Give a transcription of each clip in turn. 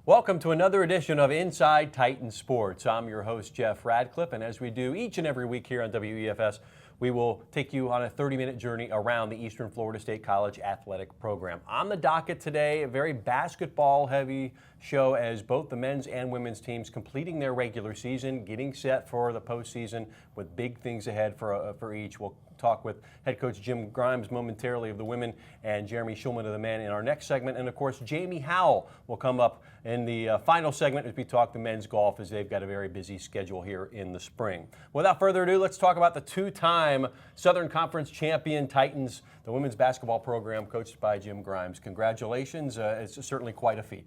Welcome to another edition of Inside Titan Sports. I'm your host, Jeff Radcliffe, and as we do each and every week here on WEFS, we will take you on a 30-minute journey around the Eastern Florida State College athletic program. On the docket today, a very basketball-heavy show as both the men's and women's teams completing their regular season, getting set for the postseason with big things ahead for each. We'll talk with head coach Jim Grimes momentarily of the women and Jeremy Schulman of the men in our next segment. And of course, Jamie Howell will come up in the final segment as we talk the men's golf, as they've got a very busy schedule here in the spring. Without further ado, let's talk about the two-time Southern Conference champion Titans, the women's basketball program coached by Jim Grimes. Congratulations. It's certainly quite a feat.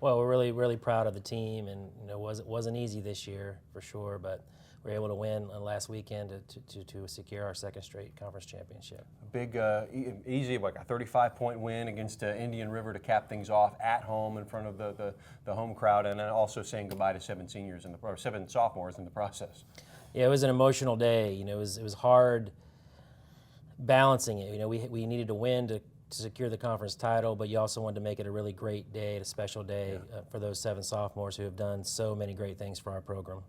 Well, we're really proud of the team, and it wasn't easy this year for sure, but we were able to win last weekend to secure our second straight conference championship. A big, easy, like a 35-point win against Indian River to cap things off at home in front of the home crowd, and then also saying goodbye to seven sophomores in the process. Yeah, it was an emotional day. It was hard balancing it. We needed to win to secure the conference title, but you also wanted to make it a really great day, a special day for those seven sophomores who have done so many great things for our program.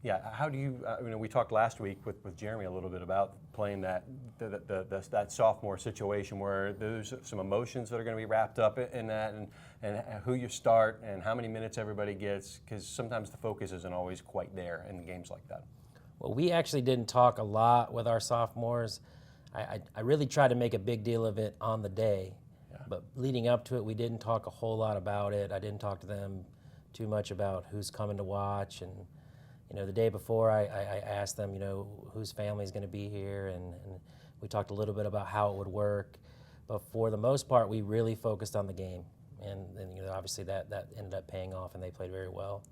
Yeah, how do you? We talked last week with Jeremy a little bit about playing that sophomore situation where there's some emotions that are going to be wrapped up in that, and who you start and how many minutes everybody gets, because sometimes the focus isn't always quite there in games like that. Well, we actually didn't talk a lot with our sophomores. I really tried to make a big deal of it on the day, but leading up to it, we didn't talk a whole lot about it. I didn't talk to them too much about who's coming to watch, and the day before, I asked them, whose family is going to be here, and we talked a little bit about how it would work. But for the most part, we really focused on the game, and obviously that ended up paying off, and they played very well.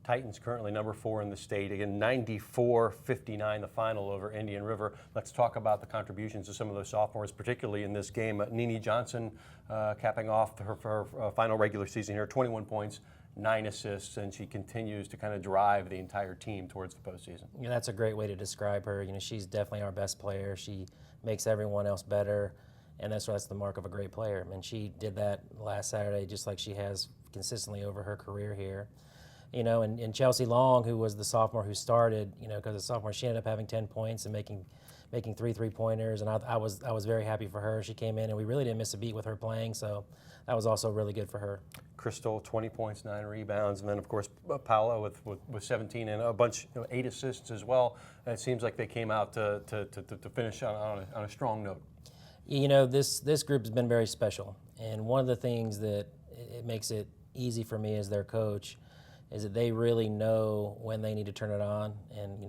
Titans currently number 4 in the state. Again, 94-59, the final over Indian River. Let's talk about the contributions of some of those sophomores, particularly in this game. Nene Johnson capping off her final regular season here, 21 points. 9 assists, and she continues to kind of drive the entire team towards the postseason. That's a great way to describe her. She's definitely our best player. She makes everyone else better, and that's the mark of a great player. And she did that last Saturday, just like she has consistently over her career here. And Chelsea Long, who was the sophomore who started, because the sophomore, she ended up having 10 points and making 3 3-pointers, and I was very happy for her. She came in, and we really didn't miss a beat with her playing, so that was also really good for her. Crystal, 20 points, 9 rebounds, and then of course Paola with 17 and a bunch, 8 assists as well. And it seems like they came out to finish on a strong note. This group has been very special, and one of the things that it makes it easy for me as their coach is that they really know when they need to turn it on, and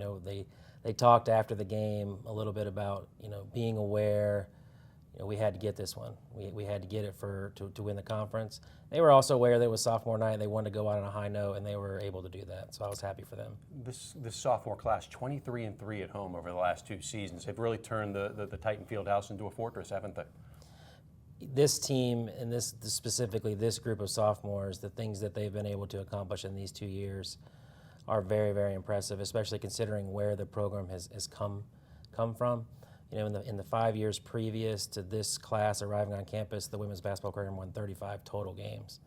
they talked after the game a little bit about being aware. We had to get this one. We had to get it to win the conference. They were also aware that it was sophomore night. They wanted to go out on a high note, and they were able to do that. So I was happy for them. This sophomore class, 23-3 at home over the last 2 seasons. They've really turned the Titan Fieldhouse into a fortress, haven't they? This team, and specifically this group of sophomores, the things that they've been able to accomplish in these 2 years are very, very impressive, especially considering where the program has come from. In the 5 years previous to this class arriving on campus, the women's basketball program won 35 total games.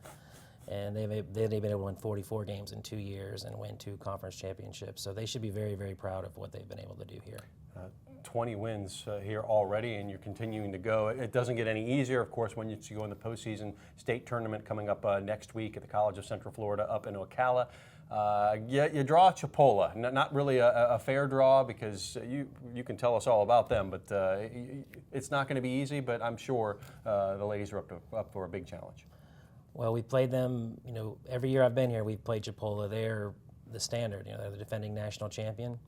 And they've been able to win 44 games in 2 years and win 2 conference championships. So they should be very, very proud of what they've been able to do here. 20 wins here already, and you're continuing to go. It doesn't get any easier, of course, when you go in the postseason state tournament coming up next week at the College of Central Florida up in Ocala. You draw Chipola. Not really a fair draw, because you can tell us all about them, but it's not going to be easy, but I'm sure the ladies are up for a big challenge. Well, we played them, every year I've been here, we've played Chipola. They're the standard, they're the defending national champion.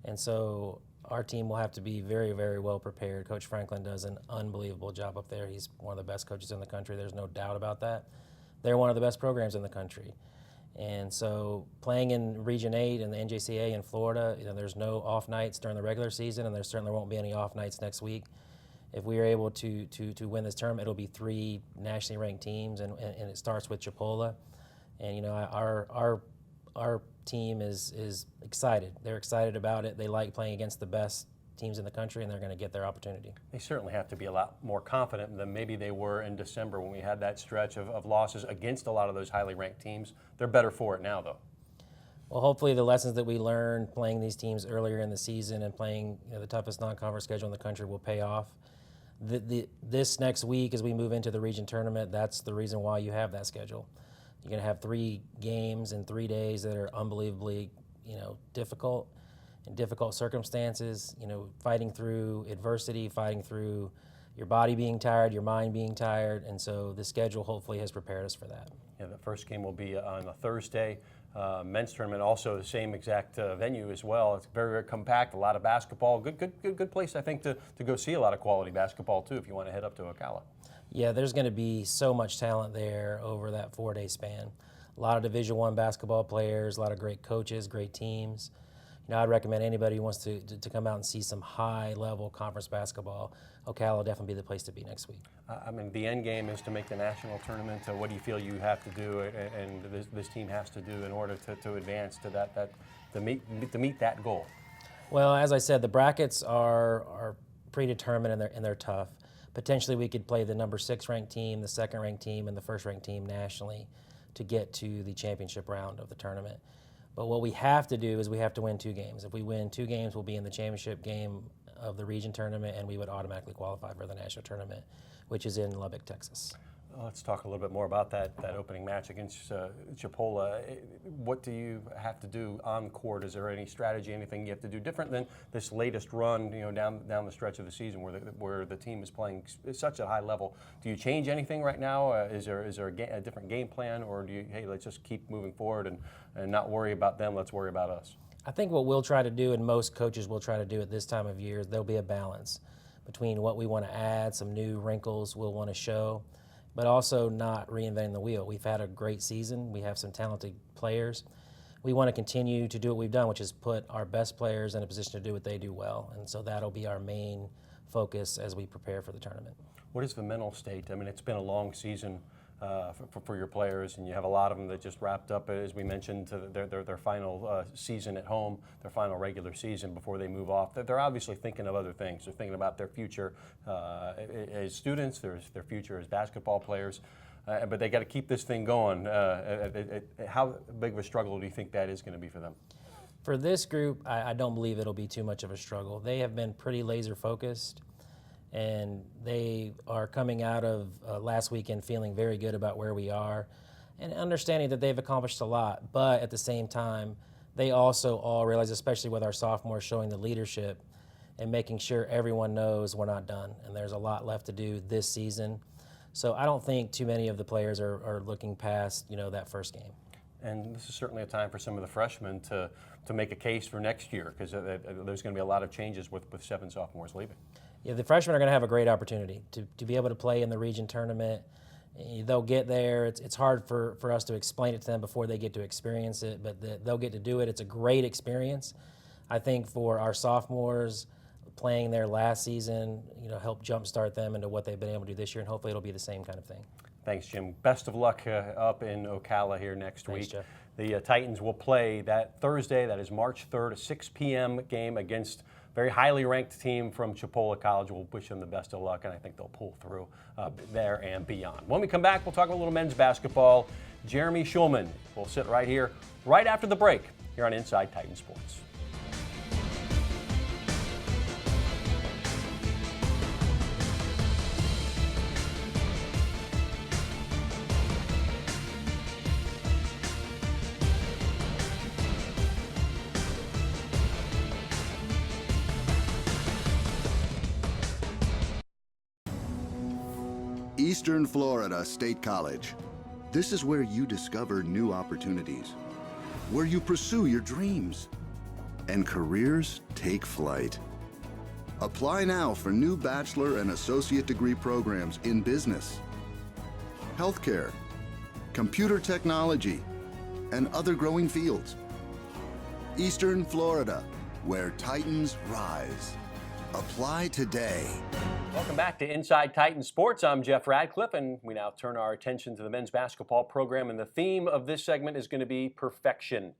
And so our team will have to be very, very well prepared. Coach Franklin does an unbelievable job up there. He's one of the best coaches in the country. There's no doubt about that. They're one of the best programs in the country. And so playing in Region 8 and the NJCA in Florida, there's no off nights during the regular season, and there certainly won't be any off nights next week. If we are able to win this tournament, it'll be 3 nationally ranked teams, and it starts with Chipola. And our team is excited. They're excited about it. They like playing against the best teams in the country, and they're going to get their opportunity. They certainly have to be a lot more confident than maybe they were in December when we had that stretch of losses against a lot of those highly ranked teams. They're better for it now, though. Well, hopefully the lessons that we learned playing these teams earlier in the season and playing the toughest non-conference schedule in the country will pay off. This next week, as we move into the region tournament, that's the reason why you have that schedule. You're going to have 3 games in 3 days that are unbelievably, difficult, in difficult circumstances. Fighting through adversity, fighting through your body being tired, your mind being tired, and so the schedule hopefully has prepared us for that. Yeah, the first game will be on a Thursday. Men's tournament also the same exact venue as well. It's very, very compact. A lot of basketball. Good place I think to go see a lot of quality basketball too if you want to head up to Ocala. Yeah, there's going to be so much talent there over that 4-day span. A lot of Division I basketball players, a lot of great coaches, great teams. I'd recommend anybody who wants to come out and see some high-level conference basketball. Ocala will definitely be the place to be next week. I mean, the end game is to make the national tournament. What do you feel you have to do, and this team has to do in order to advance to to meet that goal? Well, as I said, the brackets are predetermined and they're tough. Potentially, we could play the number 6 ranked team, the 2nd ranked team, and the 1st ranked team nationally to get to the championship round of the tournament. But what we have to do is we have to win 2 games. If we win 2 games, we'll be in the championship game of the region tournament, and we would automatically qualify for the national tournament, which is in Lubbock, Texas. Let's talk a little bit more about that opening match against Chipola. What do you have to do on court? Is there any strategy, anything you have to do different than this latest run, down the stretch of the season where the team is playing such a high level? Do you change anything right now? Is there a different game plan, or do you, hey, let's just keep moving forward and not worry about them, let's worry about us? I think what we'll try to do, and most coaches will try to do at this time of year, is there'll be a balance between what we want to add, some new wrinkles we'll want to show, but also not reinventing the wheel. We've had a great season. We have some talented players. We want to continue to do what we've done, which is put our best players in a position to do what they do well. And so that'll be our main focus as we prepare for the tournament. What is the mental state? I mean, it's been a long season for your players, and you have a lot of them that just wrapped up, as we mentioned, to their final season at home, their final regular season before they move off. They're obviously thinking of other things. They're thinking about their future as students, their future as basketball players, but they got to keep this thing going. How big of a struggle do you think that is going to be for them? For this group, I don't believe it'll be too much of a struggle. They have been pretty laser focused, and they are coming out of last weekend feeling very good about where we are and understanding that they've accomplished a lot. But at the same time, they also all realize, especially with our sophomores showing the leadership and making sure everyone knows we're not done and there's a lot left to do this season. So I don't think too many of the players are looking past that first game. And this is certainly a time for some of the freshmen to make a case for next year, because there's going to be a lot of changes with 7 sophomores leaving. Yeah, the freshmen are going to have a great opportunity to be able to play in the region tournament. They'll get there. It's hard for us to explain it to them before they get to experience it, but they'll get to do it. It's a great experience. I think for our sophomores, playing their last season, help jumpstart them into what they've been able to do this year, and hopefully it'll be the same kind of thing. Thanks, Jim. Best of luck up in Ocala here next Thanks, week. Jeff. The Titans will play that Thursday, that is March 3rd, a 6 p.m. game against a very highly ranked team from Chipola College. We'll wish them the best of luck, and I think they'll pull through there and beyond. When we come back, we'll talk a little men's basketball. Jeremy Schulman will sit right here, right after the break, here on Inside Titan Sports. Eastern Florida State College. This is where you discover new opportunities, where you pursue your dreams, and careers take flight. Apply now for new bachelor and associate degree programs in business, healthcare, computer technology, and other growing fields. Eastern Florida, where Titans rise. Apply today. Welcome back to Inside Titan Sports. I'm Jeff Radcliffe, and we now turn our attention to the men's basketball program. And the theme of this segment is going to be perfection.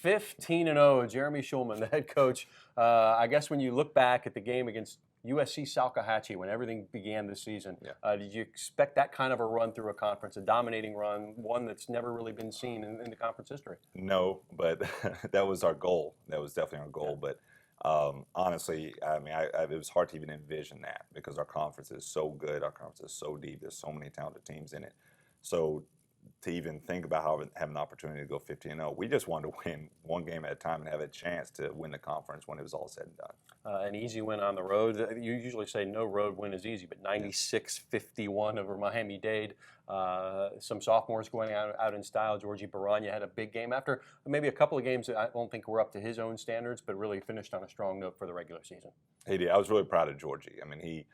15-0, Jeremy Schulman, the head coach. I guess when you look back at the game against USC Salkehatchie when everything began this season, did you expect that kind of a run through a conference, a dominating run, one that's never really been seen in the conference history? No, but that was our goal. That was definitely our goal. But honestly, I mean, it was hard to even envision that because our conference is so good. Our conference is so deep. There's so many talented teams in it. So to even think about having an opportunity to go 15-0, we just wanted to win one game at a time and have a chance to win the conference when it was all said and done. An easy win on the road. You usually say no road win is easy, but 96-51 over Miami-Dade. Some sophomores going out in style. Georgie Baranya had a big game after maybe a couple of games that I don't think were up to his own standards, but really finished on a strong note for the regular season. He did. I was really proud of Georgie. I mean,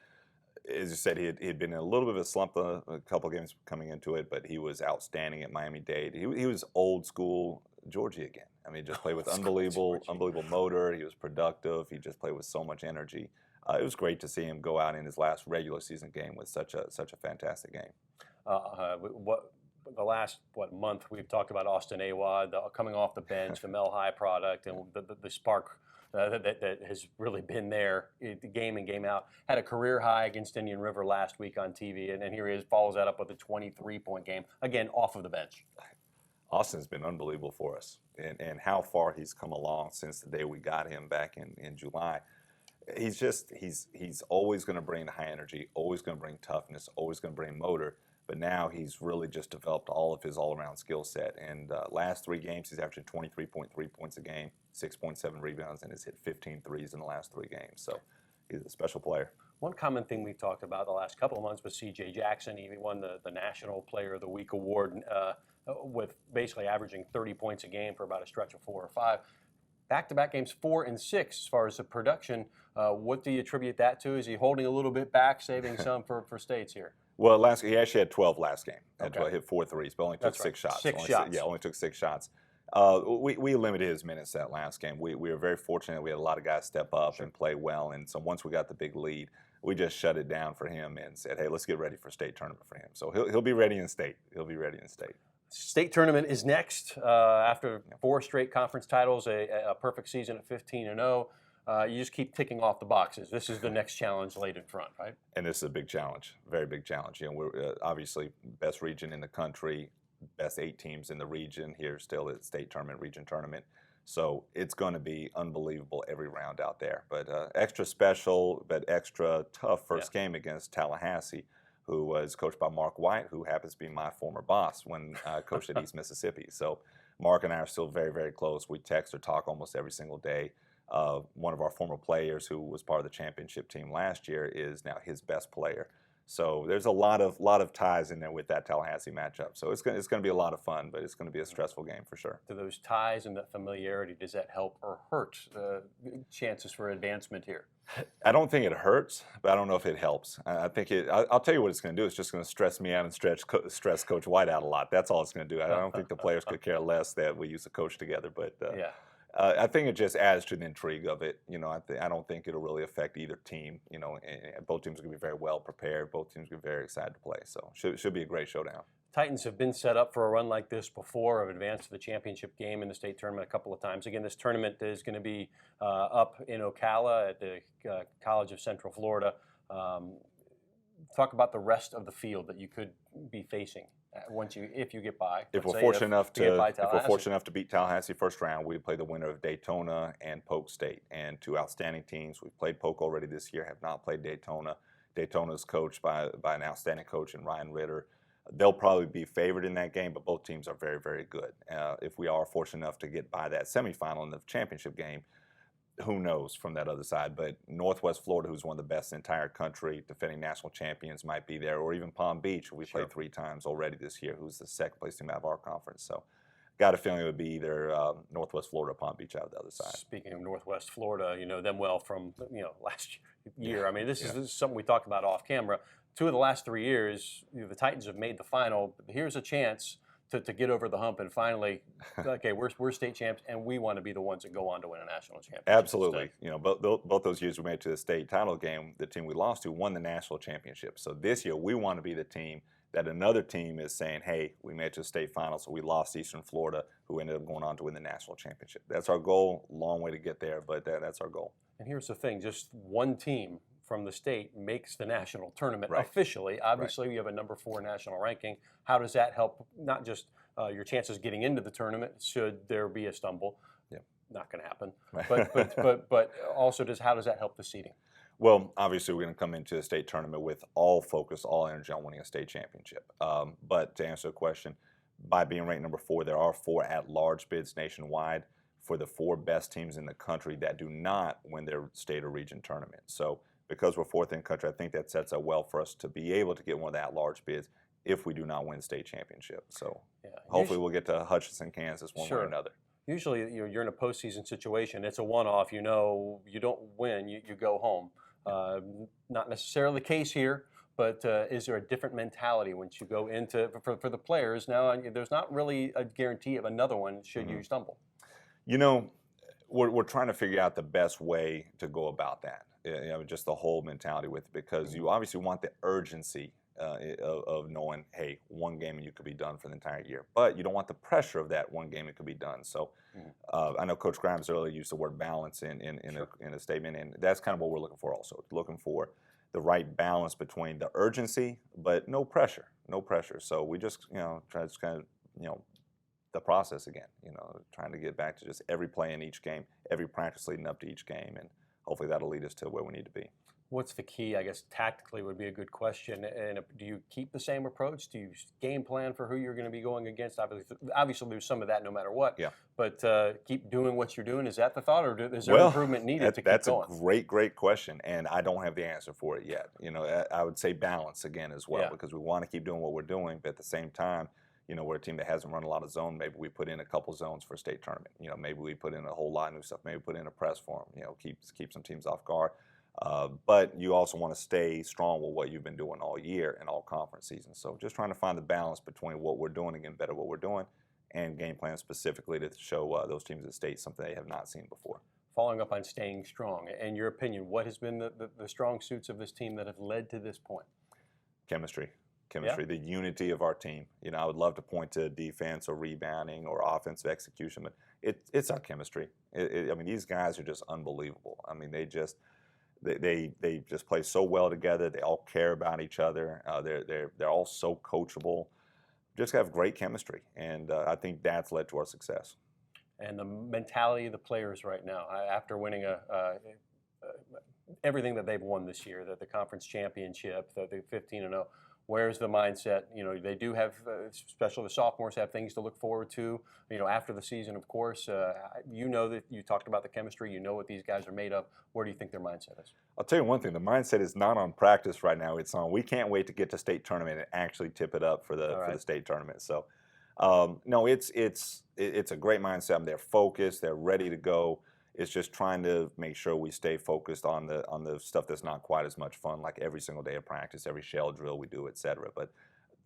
as you said, he had been in a little bit of a slump a couple of games coming into it, but he was outstanding at Miami-Dade. He was old school Georgie again. I mean, just played with unbelievable motor. He was productive. He just played with so much energy. It was great to see him go out in his last regular season game with such a fantastic game. The last month we've talked about Austin Awad coming off the bench, the Mel High product, and the spark that has really been there, game in, game out. Had a career high against Indian River last week on TV, and then here he is, follows that up with a 23-point game, again, off of the bench. Austin's been unbelievable for us, and how far he's come along since the day we got him back in July. He's always going to bring high energy, always going to bring toughness, always going to bring motor. But now he's really just developed all of his all-around skill set. And last 3 games, he's averaging 23.3 points a game, 6.7 rebounds, and has hit 15 threes in the last 3 games. So he's a special player. One common thing we've talked about the last couple of months was C.J. Jackson. He won the National Player of the Week award with basically averaging 30 points a game for about a stretch of 4 or 5. Back-to-back games 4 and 6 as far as the production. What do you attribute that to? Is he holding a little bit back, saving some for states here? Well, he actually had 12 last game. Hit 4 threes, but only took 6 shots. Only took 6 shots. We limited his minutes that last game. We were very fortunate. We had a lot of guys step up and play well. And so once we got the big lead, we just shut it down for him and said, hey, let's get ready for state tournament for him. So he'll be ready in state. State tournament is next after 4 straight conference titles, a perfect season at 15-0. You just keep ticking off the boxes. This is the next challenge laid in front, right? And this is a big challenge, very big challenge. You know, we're obviously best region in the country, best 8 teams in the region here still at state tournament, region tournament. So it's going to be unbelievable every round out there. But extra special, but extra tough first game against Tallahassee, who was coached by Mark White, who happens to be my former boss when I coached at East Mississippi. So Mark and I are still very, very close. We text or talk almost every single day. One of our former players who was part of the championship team last year is now his best player. So there's a lot of ties in there with that Tallahassee matchup. So it's going to be a lot of fun, but it's going to be a stressful game for sure. Do those ties and that familiarity, does that help or hurt the chances for advancement here? I don't think it hurts, but I don't know if it helps. I think I'll tell you what it's going to do. It's just going to stress me out and stress Coach White out a lot. That's all it's going to do. I don't think the players could care less that we used to coach together, but I think it just adds to the intrigue of it. You know, I don't think it'll really affect either team. You know, and both teams are going to be very well prepared. Both teams are very excited to play. So should be a great showdown. Titans have been set up for a run like this before, have advanced to the championship game in the state tournament a couple of times. Again, this tournament is going to be up in Ocala at the College of Central Florida. Talk about the rest of the field that you could be facing if you get by. If we're fortunate enough to beat Tallahassee first round, we play the winner of Daytona and Polk State, and 2 outstanding teams. We've played Polk already this year, have not played Daytona. Daytona is coached by an outstanding coach in Ryan Ritter. They'll probably be favored in that game, but both teams are very, very good. If we are fortunate enough to get by that semifinal in the championship game, who knows from that other side, but Northwest Florida, who's one of the best in the entire country, defending national champions, might be there, or even Palm Beach, who we played 3 times already this year, who's the second place team out of our conference. So got a feeling it would be either Northwest Florida or Palm Beach out of the other side. Speaking of Northwest Florida, you know them well from last year. I mean, this is something we talked about off camera. 2 of the last 3 years, the Titans have made the final. Here's a chance to get over the hump and finally, okay, we're state champs, and we want to be the ones that go on to win a national championship. Absolutely. You know, both those years we made it to the state title game, the team we lost to won the national championship. So this year we want to be the team that another team is saying, hey, we made it to the state finals, so we lost Eastern Florida, who ended up going on to win the national championship. That's our goal. Long way to get there, but that's our goal. And here's the thing, just one team from the state makes the national tournament Right. officially. Obviously, you have a number 4 national ranking. How does that help not just your chances getting into the tournament should there be a stumble? Yeah. Not going to happen. Right. But also, how does that help the seeding? Well, obviously, we're going to come into the state tournament with all focus, all energy on winning a state championship. But to answer the question, by being ranked number 4, there are 4 at-large bids nationwide for the 4 best teams in the country that do not win their state or region tournament. So because we're 4th in the country, I think that sets up well for us to be able to get one of the at-large bids if we do not win state championship. So hopefully we'll get to Hutchinson, Kansas one way or another. Usually you're in a postseason situation. It's a one-off. You know, you don't win, you go home. Not necessarily the case here, but is there a different mentality once you go into, for the players now, there's not really a guarantee of another one should you stumble? You know, we're trying to figure out the best way to go about that. Just the whole mentality with it, because you obviously want the urgency of knowing, hey, one game and you could be done for the entire year. But you don't want the pressure of that one game it could be done. So I know Coach Grimes earlier used the word balance in a statement, and that's kind of what we're looking for also. Looking for the right balance between the urgency, but no pressure. So we just, try to kind of, the process again, trying to get back to just every play in each game, every practice leading up to each game, and hopefully that'll lead us to where we need to be. What's the key? I guess tactically would be a good question. And do you keep the same approach? Do you game plan for who you're going to be going against? Obviously there's some of that no matter what. Yeah. But keep doing what you're doing. Is that the thought, or is there improvement needed to keep going? That's a great question, and I don't have the answer for it yet. I would say balance again as well, because we want to keep doing what we're doing, but at the same time, we're a team that hasn't run a lot of zone. Maybe we put in a couple zones for state tournament. Maybe we put in a whole lot of new stuff. Maybe put in a press for them. Keep some teams off guard. But you also want to stay strong with what you've been doing all year and all conference seasons. So just trying to find the balance between what we're doing and getting better at what we're doing, and game plan specifically to show those teams at state something they have not seen before. Following up on staying strong, in your opinion, what has been the strong suits of this team that have led to this point? Chemistry, the unity of our team. I would love to point to defense or rebounding or offensive execution, but it's our chemistry. These guys are just unbelievable. They just play so well together. They all care about each other. They're all so coachable. Just have great chemistry, and I think that's led to our success. And the mentality of the players right now, after winning everything that they've won this year, the conference championship, the 15-0. Where's the mindset? They do have, especially the sophomores, have things to look forward to, after the season, of course. That you talked about the chemistry. You know what these guys are made of. Where do you think their mindset is? I'll tell you one thing. The mindset is not on practice right now. It's on, we can't wait to get to state tournament and actually tip it up for the state tournament. So, no, it's a great mindset. They're focused. They're ready to go. It's just trying to make sure we stay focused on the stuff that's not quite as much fun, like every single day of practice, every shell drill we do, et cetera. But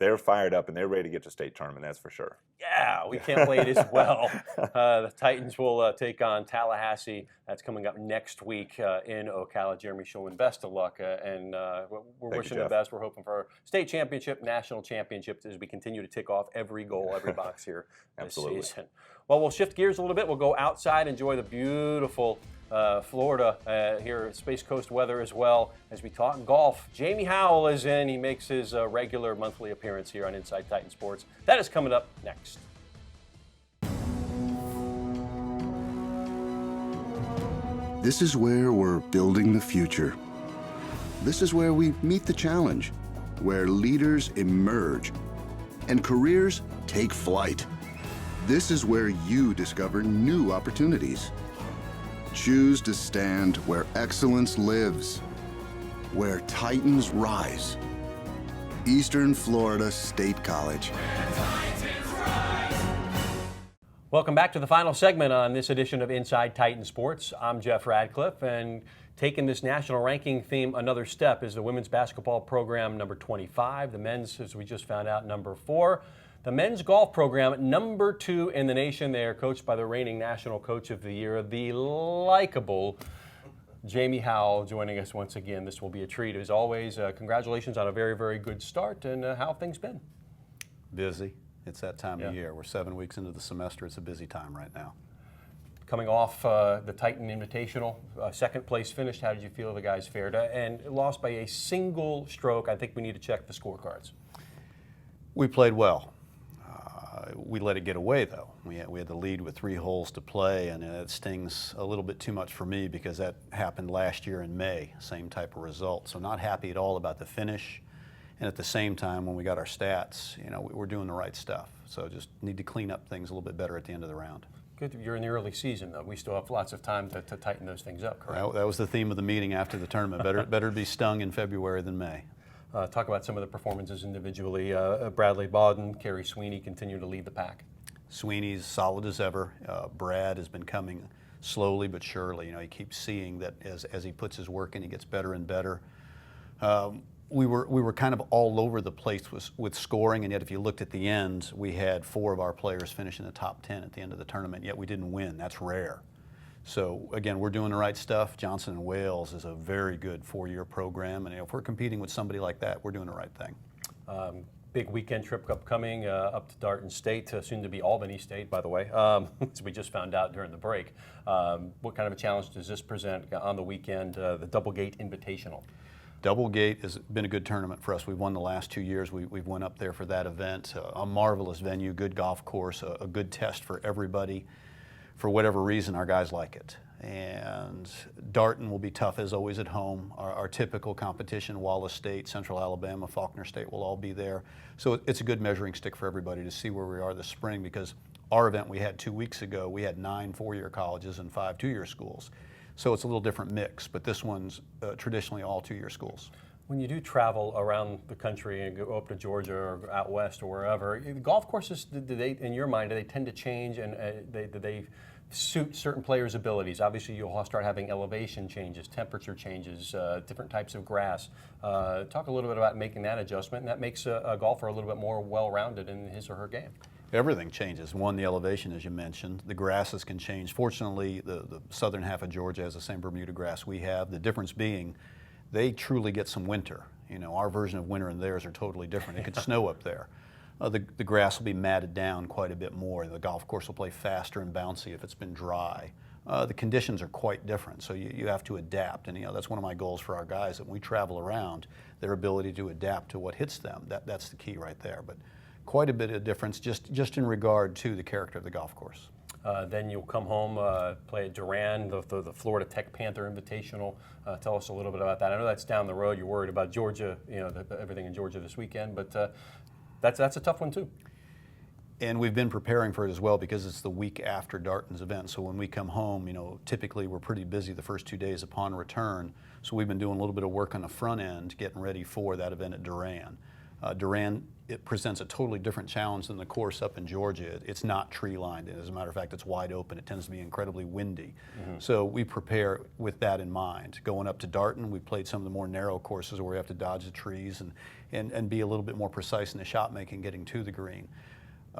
they're fired up and they're ready to get to state tournament, that's for sure. Yeah, we can't wait as well. The Titans will take on Tallahassee. That's coming up next week in Ocala. Jeremy Shulman, best of luck, and we're wishing the best. We're hoping for a state championship, national championships as we continue to tick off every goal, every box here this season. Well, we'll shift gears a little bit. We'll go outside, enjoy the beautiful Florida here, Space Coast weather as well as we talk golf. Jamie Howell is in. He makes his regular monthly appearance here on Inside Titan Sports. That is coming up next. This is where we're building the future. This is where we meet the challenge, where leaders emerge and careers take flight. This is where you discover new opportunities. Choose to stand where excellence lives, where Titans rise. Eastern Florida State College. Welcome back to the final segment on this edition of Inside Titan Sports. I'm Jeff Radcliffe, and taking this national ranking theme another step is the women's basketball program number 25, the men's, as we just found out, number 4. The men's golf program, number 2 in the nation. They are coached by the reigning National Coach of the Year, the likable Jamie Howell joining us once again. This will be a treat as always. Congratulations on a very, very good start, and how have things been? Busy. It's that time Yeah. of year. We're 7 weeks into the semester. It's a busy time right now. Coming off the Titan Invitational, second place finished, how did you feel the guys fared? And lost by a single stroke. I think we need to check the scorecards. We played well. We let it get away, though. We had the lead with 3 holes to play, and it stings a little bit too much for me because that happened last year in May, same type of result. So not happy at all about the finish. And at the same time, when we got our stats, we're doing the right stuff. So just need to clean up things a little bit better at the end of the round. Good. You're in the early season, though. We still have lots of time to tighten those things up, correct? That was the theme of the meeting after the tournament. Better be stung in February than May. Talk about some of the performances individually. Bradley Bowden, Kerry Sweeney continue to lead the pack. Sweeney's solid as ever. Brad has been coming slowly but surely. He keeps seeing that as he puts his work in, he gets better and better. We were kind of all over the place with scoring, and yet if you looked at the end, we had 4 of our players finish in the top 10 at the end of the tournament, yet we didn't win. That's rare. So again, we're doing the right stuff. Johnson & Wales is a very good 4-year program, and if we're competing with somebody like that, we're doing the right thing. Big weekend trip upcoming up to Darton State, soon to be Albany State, by the way, as we just found out during the break. What kind of a challenge does this present on the weekend, the Double Gate Invitational? Double Gate has been a good tournament for us. We've won the last 2 years. We've went up there for that event. A marvelous venue, good golf course, a good test for everybody. For whatever reason, our guys like it. And Darton will be tough as always at home. Our typical competition, Wallace State, Central Alabama, Faulkner State will all be there. So it's a good measuring stick for everybody to see where we are this spring, because our event we had 2 weeks ago, we had 9 4-year colleges and 5 2-year schools. So it's a little different mix, but this one's traditionally all 2-year schools. When you do travel around the country and go up to Georgia or out west or wherever, the golf courses, do they, in your mind, do they tend to change, and do they suit certain players' abilities? Obviously, you'll start having elevation changes, temperature changes, different types of grass. Talk a little bit about making that adjustment, and that makes a golfer a little bit more well-rounded in his or her game. Everything changes. One, the elevation, as you mentioned. The grasses can change. Fortunately, the southern half of Georgia has the same Bermuda grass we have. The difference being, they truly get some winter. Our version of winter and theirs are totally different. It could snow up there. The grass will be matted down quite a bit more. The golf course will play faster and bouncy if it's been dry. The conditions are quite different, so you have to adapt. And that's one of my goals for our guys, that when we travel around, their ability to adapt to what hits them. That's the key right there. But quite a bit of difference just in regard to the character of the golf course. Then you'll come home, play at Duran, the Florida Tech Panther Invitational. Tell us a little bit about that. I know that's down the road. You're worried about Georgia, everything in Georgia this weekend, but that's a tough one too. And we've been preparing for it as well, because it's the week after Darton's event. So when we come home, typically we're pretty busy the first 2 days upon return. So we've been doing a little bit of work on the front end, getting ready for that event at Duran. Duran, it presents a totally different challenge than the course up in Georgia. It's not tree-lined. As a matter of fact, it's wide open. It tends to be incredibly windy. So we prepare with that in mind. Going up to Darton, we played some of the more narrow courses where we have to dodge the trees and be a little bit more precise in the shot making getting to the green.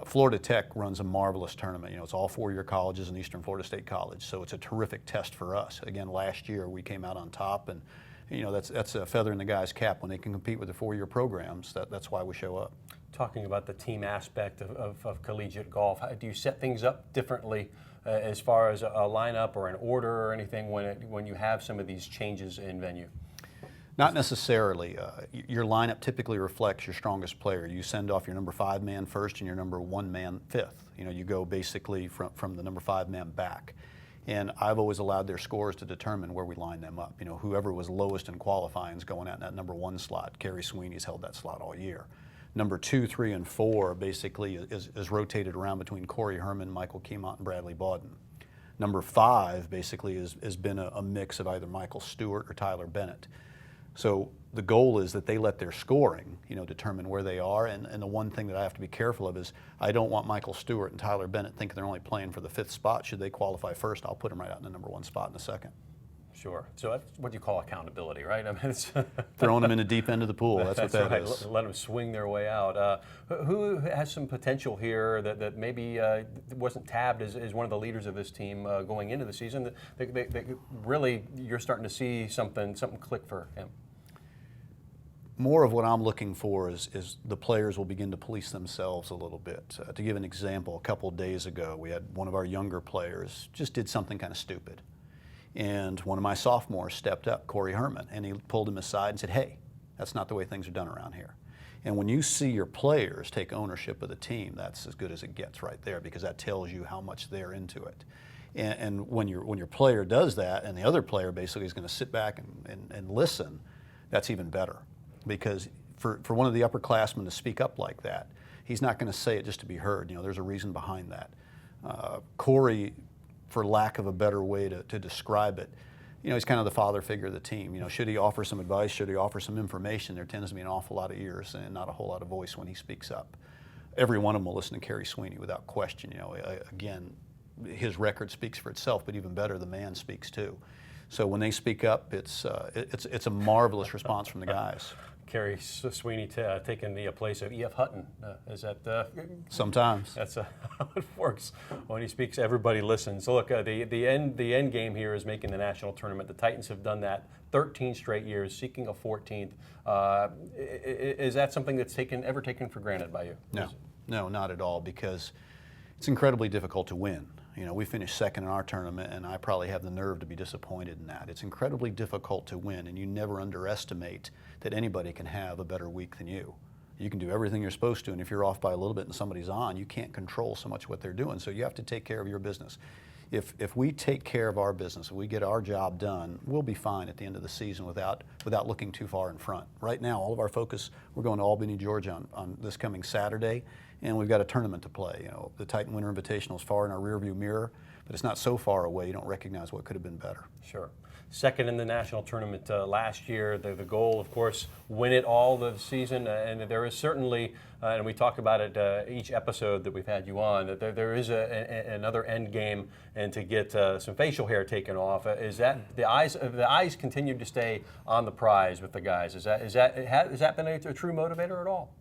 Florida Tech runs a marvelous tournament. It's all 4-year colleges and Eastern Florida State College, so it's a terrific test for us. Again, last year we came out on top, and that's a feather in the guy's cap when they can compete with the 4-year programs. That's why we show up. Talking about the team aspect of collegiate golf, do you set things up differently as far as a lineup or an order or anything when you have some of these changes in venue? Not necessarily. Your lineup typically reflects your strongest player. You send off your number 5 man first and your number 1 man fifth. You go basically from the number 5 man back. And I've always allowed their scores to determine where we line them up. Whoever was lowest in qualifying is going out in that number 1 slot. Kerry Sweeney's held that slot all year. Number 2, 3, and 4 basically is rotated around between Corey Herman, Michael Keemont, and Bradley Bowden. Number 5 basically has been a mix of either Michael Stewart or Tyler Bennett. So the goal is that they let their scoring, determine where they are. And the one thing that I have to be careful of is I don't want Michael Stewart and Tyler Bennett thinking they're only playing for the 5th spot. Should they qualify first, I'll put them right out in the number 1 spot in the 2nd. Sure. So that's what you call accountability, right? I mean, it's Throwing them in the deep end of the pool. That's what that right. is. Let them swing their way out. Who has some potential here that maybe wasn't tabbed as one of the leaders of this team going into the season? That really, you're starting to see something click for him. More of what I'm looking for is the players will begin to police themselves a little bit. To give an example, a couple of days ago, we had one of our younger players just did something kind of stupid. And one of my sophomores stepped up, Corey Herman, and he pulled him aside and said, hey, that's not the way things are done around here. And when you see your players take ownership of the team, that's as good as it gets right there, because that tells you how much they're into it. And when your player does that and the other player basically is going to sit back and listen, that's even better. Because for one of the upperclassmen to speak up like that, he's not going to say it just to be heard. You know, there's a reason behind that. Corey, for lack of a better way to describe it, you know, he's kind of the father figure of the team. You know, should he offer some advice, should he offer some information, there tends to be an awful lot of ears and not a whole lot of voice when he speaks up. Every one of them will listen to Kerry Sweeney without question. You know, again, his record speaks for itself, but even better, the man speaks too. So when they speak up, it's a marvelous response from the guys. Kerry Sweeney taking the place of E.F. Hutton. Is that sometimes? That's how it works. When he speaks, everybody listens. So look, the end game here is making the national tournament. The Titans have done that 13 straight years, seeking a 14th. Is that something that's ever taken for granted by you? No, not at all, because it's incredibly difficult to win. You know, we finished second in our tournament, and I probably have the nerve to be disappointed in that. It's incredibly difficult to win, and you never underestimate that anybody can have a better week than you. You can do everything you're supposed to, and if you're off by a little bit and somebody's on, you can't control so much what they're doing. So you have to take care of your business. If we take care of our business, if we get our job done, we'll be fine at the end of the season without looking too far in front. Right now, all of our focus, we're going to Albany, Georgia on this coming Saturday, and we've got a tournament to play. You know, the Titan Winter Invitational is far in our rearview mirror, but it's not so far away you don't recognize what could have been better. Sure. Second in the national tournament last year. The goal, of course, win it all the season, and there is certainly, and we talk about it each episode that we've had you on, that there is another end game, and to get some facial hair taken off. Is that the eyes continue to stay on the prize with the guys? Has that been a true motivator at all?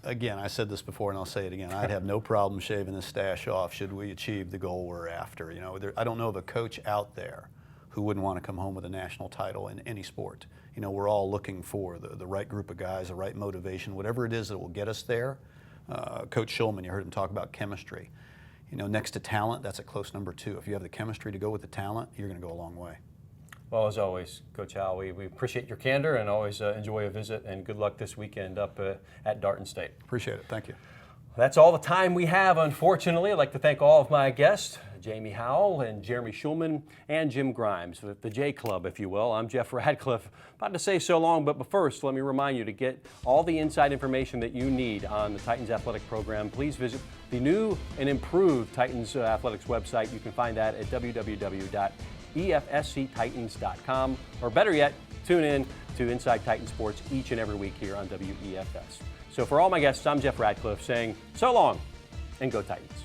Again, I said this before and I'll say it again. I'd have no problem shaving this stash off should we achieve the goal we're after. You know, I don't know of a coach out there who wouldn't want to come home with a national title in any sport. You know, we're all looking for the right group of guys, the right motivation, whatever it is that will get us there. Coach Schulman, you heard him talk about chemistry. You know, next to talent, that's a close number 2. If you have the chemistry to go with the talent, you're going to go a long way. Well, as always, Coach Howell, we appreciate your candor and always enjoy a visit, and good luck this weekend up at Darton State. Appreciate it. Thank you. That's all the time we have, unfortunately. I'd like to thank all of my guests, Jamie Howell and Jeremy Schulman and Jim Grimes, the J Club, if you will. I'm Jeff Radcliffe. About to say so long, but first, let me remind you to get all the inside information that you need on the Titans Athletic Program. Please visit the new and improved Titans Athletics website. You can find that at www.efsctitans.com, or better yet, tune in to Inside Titan Sports each and every week here on WEFS. So for all my guests, I'm Jeff Radcliffe saying so long and go Titans.